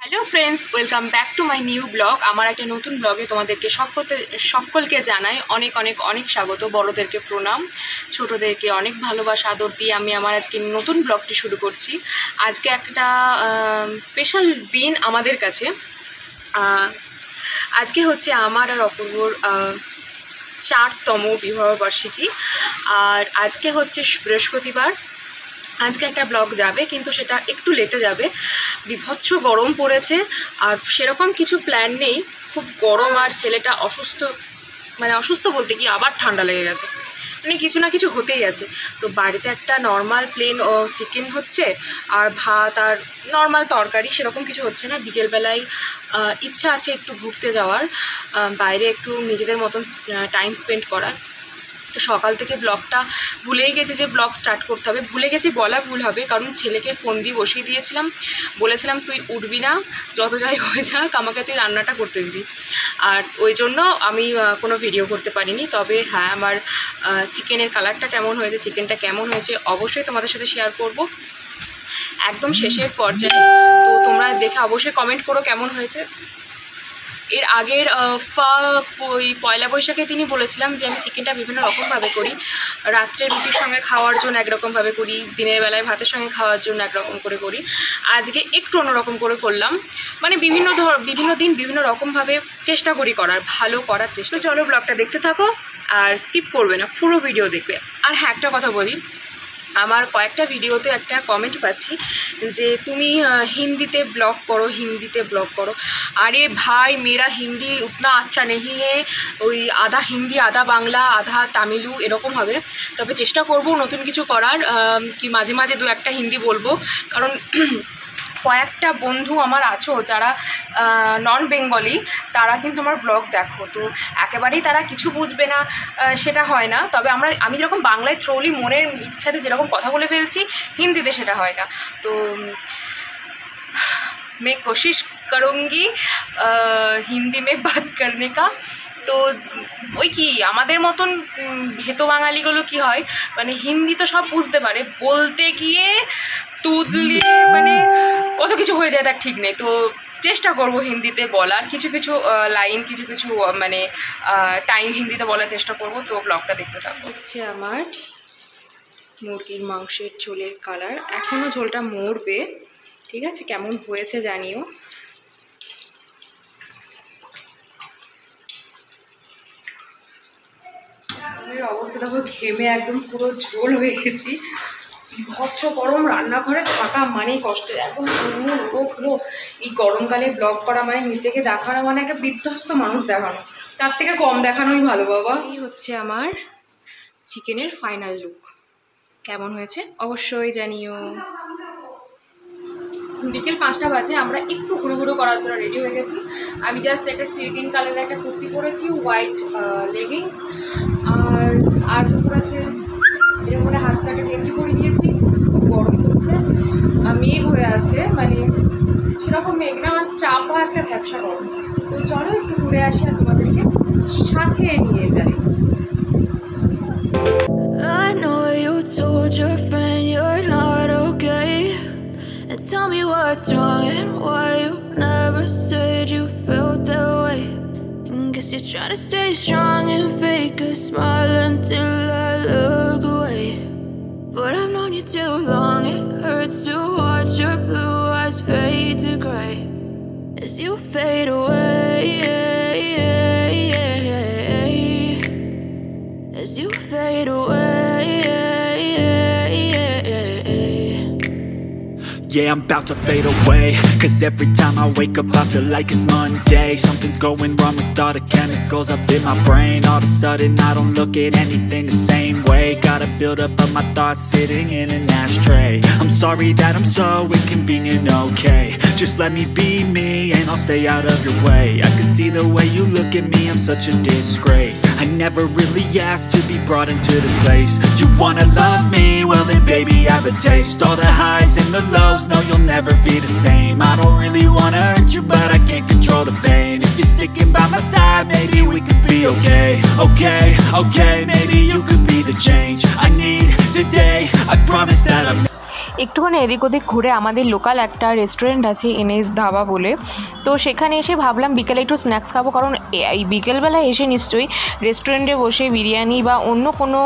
Hello friends, welcome back to my new blog. আমার একটা নতুন ব্লগে তোমাদেরকে সকলকে জানাই অনেক অনেক অনেক স্বাগত। বড়োদেরকে প্রণাম, ছোটোদেরকে অনেক ভালোবাসা আদর দিয়ে আমি আমার আজকে নতুন ব্লগটি শুরু করছি। আজকে একটা স্পেশাল দিন আমাদের কাছে। আজকে হচ্ছে আমার আর অপূর্বর 4তম বিবাহবার্ষিকী। আর আজকে হচ্ছে বৃহস্পতিবার। আজকে একটা ব্লগ যাবে, কিন্তু সেটা একটু লেটে যাবে। বিভৎস গরম পড়েছে, আর সেরকম কিছু প্ল্যান নেই। খুব গরম, আর ছেলেটা অসুস্থ, মানে অসুস্থ বলতে কি আবার ঠান্ডা লেগে গেছে, মানে কিছু না কিছু হতেই আছে। তো বাড়িতে একটা নর্মাল প্লেন চিকেন হচ্ছে, আর ভাত আর নর্মাল তরকারি, সেরকম কিছু হচ্ছে না। বিকেলবেলায় ইচ্ছা আছে একটু ঘুরতে যাওয়ার, বাইরে একটু নিজেদের মতন টাইম স্পেন্ড করার। তো সকাল থেকে ব্লগটা ভুলেই গেছি যে ব্লগ স্টার্ট করতে হবে। ভুলে গেছি বলা ভুল হবে, কারণ ছেলেকে ফোন দিয়ে বসিয়ে দিয়েছিলাম, বলেছিলাম তুই উঠবি না, যত যাই হয়ে যাক আমাকে তুই রান্নাটা করতে দিবি। আর ওই জন্য আমি কোনো ভিডিও করতে পারিনি। তবে হ্যাঁ, আমার চিকেনের কালারটা কেমন হয়েছে, চিকেনটা কেমন হয়েছে অবশ্যই তোমাদের সাথে শেয়ার করব একদম শেষের পর্যায়ে। তো তোমরা দেখে অবশ্যই কমেন্ট করো কেমন হয়েছে। এর আগের ওই পয়লা বৈশাখে তিনি বলেছিলাম যে আমি চিকেনটা বিভিন্ন রকমভাবে করি। রাত্রে রুটির সঙ্গে খাওয়ার জন্য একরকমভাবে করি, দিনের বেলায় ভাতের সঙ্গে খাওয়ার জন্য একরকম করে করি। আজকে একটু অন্যরকম করে করলাম, মানে বিভিন্ন দিন বিভিন্ন রকমভাবে চেষ্টা করি করার, ভালো করার চেষ্টা। চলো ব্লগটা দেখতে থাকো, আর স্কিপ করবে না, পুরো ভিডিও দেখবে। আর হ্যাঁ, একটা কথা বলি, আমার কয়েকটা ভিডিওতে একটা কমেন্ট পাচ্ছি যে তুমি হিন্দিতে ব্লগ করো। আরে ভাই, মেরা হিন্দি উতনা আচ্ছা নেই হে, ওই আধা হিন্দি আধা বাংলা আধা তামিলু এরকম হবে। তবে চেষ্টা করব নতুন কিছু করার, কি মাঝে মাঝে দু একটা হিন্দি বলবো, কারণ কয়েকটা বন্ধু আমার আছো যারা নন বেঙ্গলি, তারা কিন্তু আমার ব্লগ দেখো। তো একেবারেই তারা কিছু বুঝবে না সেটা হয় না। তবে আমি যেরকম বাংলায় থ্রোলি মনের ইচ্ছাতে যেরকম কথা বলে ফেলছি, হিন্দিতে সেটা হয় না। তো मैं कोशिश करूँगी हिंदी में बात करने का। তো ওই কি আমাদের মতন ভেতো বাঙালিগুলো কি হয়, মানে হিন্দি তো সব বুঝতে পারে, বলতে গিয়ে তুদলিয়ে মানে কত কিছু হয়ে যায় তার ঠিক নেই। তো চেষ্টা করব হিন্দিতে বলার, কিছু কিছু লাইন, কিছু কিছু মানে টাইম হিন্দিতে বলার চেষ্টা করব। তো ব্লগটা দেখতে থাকবো। হচ্ছে আমার মুরগির মাংসের ঝোলের কালার, এখনও ঝোলটা মরবে, ঠিক আছে? কেমন হয়েছে জানিও। অবস্থা দেখো, ঘেমে একদম পুরো ঝোল হয়ে গেছি। বিভৎস গরম, রান্নাঘরে থাকা মানেই কষ্টের, একদম পুরো এই গরমকালে ব্লগ করা মানে নিজেকে দেখানো মানে একটা বিধ্বস্ত মানুষ দেখানো, তার থেকে কম দেখানোই ভালো বাবা। এই হচ্ছে আমার চিকেনের ফাইনাল লুক, কেমন হয়েছে অবশ্যই জানিও। বিকেল 5টা বাজে, আমরা একটু ঘুরু করার জন্য রেডি হয়ে গেছি। আমি জাস্ট একটা গ্রিন কালারের একটা কুর্তি পরেছি, হোয়াইট লেগিংস, আর পরেছে এরকম করে হাত কাটা গেঞ্জি পরে দিয়েছি। খুব গরম হচ্ছে, মেঘ হয়ে আছে, মানে সেরকম মেঘ না, আমার চাপা একটা ব্যবসা গরম। তো চলো একটু ঘুরে আসি আর তোমাদেরকে সাথে নিয়ে যাই। Tell me what's wrong and why you never said you felt that way. And guess you're trying to stay strong and fake a smile until I look away. But I've known you too long, it hurts to watch your blue eyes fade to gray as you fade away, as you fade away. Yeah, I'm about to fade away, 'cause every time I wake up I feel like it's Monday. Something's going wrong with all the chemicals up in my brain. All of a sudden I don't look at anything the same way. Gotta build up of my thoughts sitting in an ashtray. I'm sorry that I'm so inconvenient, okay? Just let me be me and I'll stay out of your way. I can see the way you look at me, I'm such a disgrace. I never really asked to be brought into this place. You wanna love me? Well then baby I have a taste. All the highs and the lows, no you'll never be the same. I don't really wanna hurt you, but I can't control the pain. If you're sticking by my side, maybe we could be okay. Okay, maybe you could be the change I need today. I promise that I'm একটুখানি এদিক ওদিক ঘুরে আমাদের local একটা restaurant আছে NS dhaba বলে, তো সেখানে এসে ভাবলাম বিকেলে একটু স্ন্যাক্স খাবো, কারণ এই বিকেলবেলায় এসে নিশ্চয়ই রেস্টুরেন্টে বসে বিরিয়ানি বা অন্য কোনো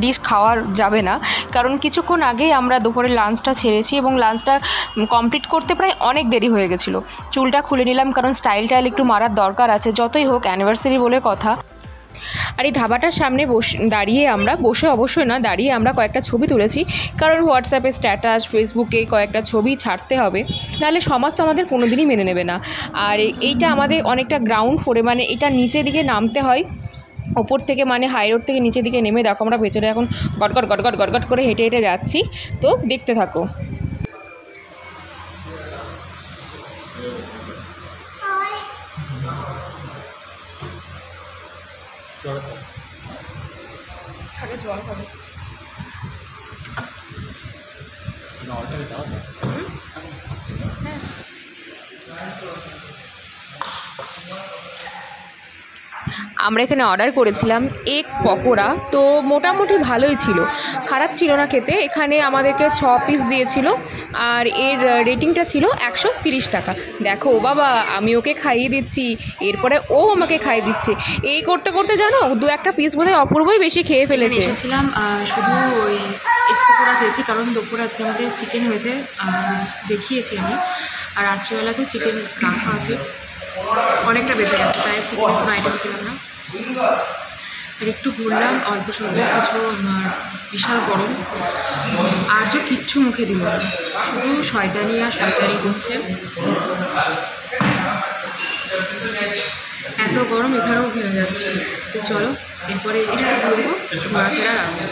ডিশ খাওয়া যাবে না, কারণ কিছুক্ষণ আগেই আমরা দুপুরে লাঞ্চটা ছেড়েছি এবং লাঞ্চটা কমপ্লিট করতে প্রায় অনেক দেরি হয়ে গেছিলো। চুলটা খুলে নিলাম কারণ স্টাইল একটু মারার দরকার আছে, যতই হোক অ্যানিভার্সারি বলে কথা। আর এই ধাবাটার সামনে দাঁড়িয়ে অবশ্যই না, দাঁড়িয়ে আমরা কয়েকটা ছবি তুলেছি, কারণ হোয়াটসঅ্যাপে স্ট্যাটাস, ফেসবুকে কয়েকটা ছবি ছাড়তে হবে, নাহলে সমাজ তো আমাদের কোনো দিনই মেনে নেবে না। আর এইটা আমাদের অনেকটা গ্রাউন্ড ফ্লোরে, মানে এটা নিচের দিকে নামতে হয় ওপর থেকে, মানে হাই রোড থেকে নিচের দিকে নেমে। দেখো আমরা ভেতরে এখন গটগট গটগট গটগট করে হেঁটে হেঁটে যাচ্ছি, তো দেখতে থাকো। জল খাবে আমরা এখানে অর্ডার করেছিলাম এগ পকোড়া, তো মোটামুটি ভালোই ছিল, খারাপ ছিল না খেতে। এখানে আমাদেরকে 6 পিস দিয়েছিল আর এর রেটিংটা ছিল 130 টাকা। দেখো বাবা, আমি ওকে খাইয়ে দিচ্ছি, এরপরে ও আমাকে খাইয়ে দিচ্ছে, এই করতে করতে জানো 2-1 পিস বোধহয় অপূর্বই বেশি খেয়ে ফেলেছে। এসেছিলাম শুধু ওই এগ পকোড়া খেয়েছি, কারণ দুপুরে আজকে আমাদের চিকেন হয়েছে, দেখিয়েছি আমি, আর রাত্রিবেলাতে চিকেন রাখা আছে, অনেকটা বেঁচে গেছে, তাই চিকেনের কোনো আইটেম খেলাম না। আর একটু ঘুরলাম, অল্প স্বল্প কিছু, বিশাল গরম, আর যে কিচ্ছু মুখে দিল না, শুধু শয়তানি আর শয়তানি করছে, এত গরম এখানেও ঘেমে যাচ্ছে। তো চলো এরপরে একটু ঘুরবো, ঘোরাফেরা রাখবো।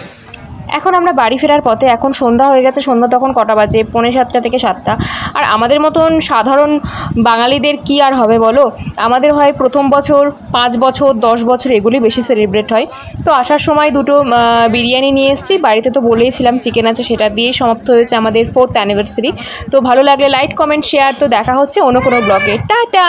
এখন আমরা বাড়ি ফেরার পথে, এখন সন্ধ্যা হয়ে গেছে, সন্ধ্যা তখন কটা বাজে, 6:45 থেকে 7টা। আর আমাদের মতন সাধারণ বাঙালিদের কি আর হবে বলো, আমাদের হয় প্রথম বছর, 5 বছর, 10 বছর এগুলি বেশি সেলিব্রেট হয়। তো আসার সময় 2টো বিরিয়ানি নিয়ে এসেছি, বাড়িতে তো বলেইছিলাম চিকেন আছে, সেটা দিয়েই সমাপ্ত হয়েছে আমাদের 4th অ্যানিভার্সারি। তো ভালো লাগলে লাইক, কমেন্ট, শেয়ার। তো দেখা হচ্ছে অন্য কোনো ব্লগে। টাটা।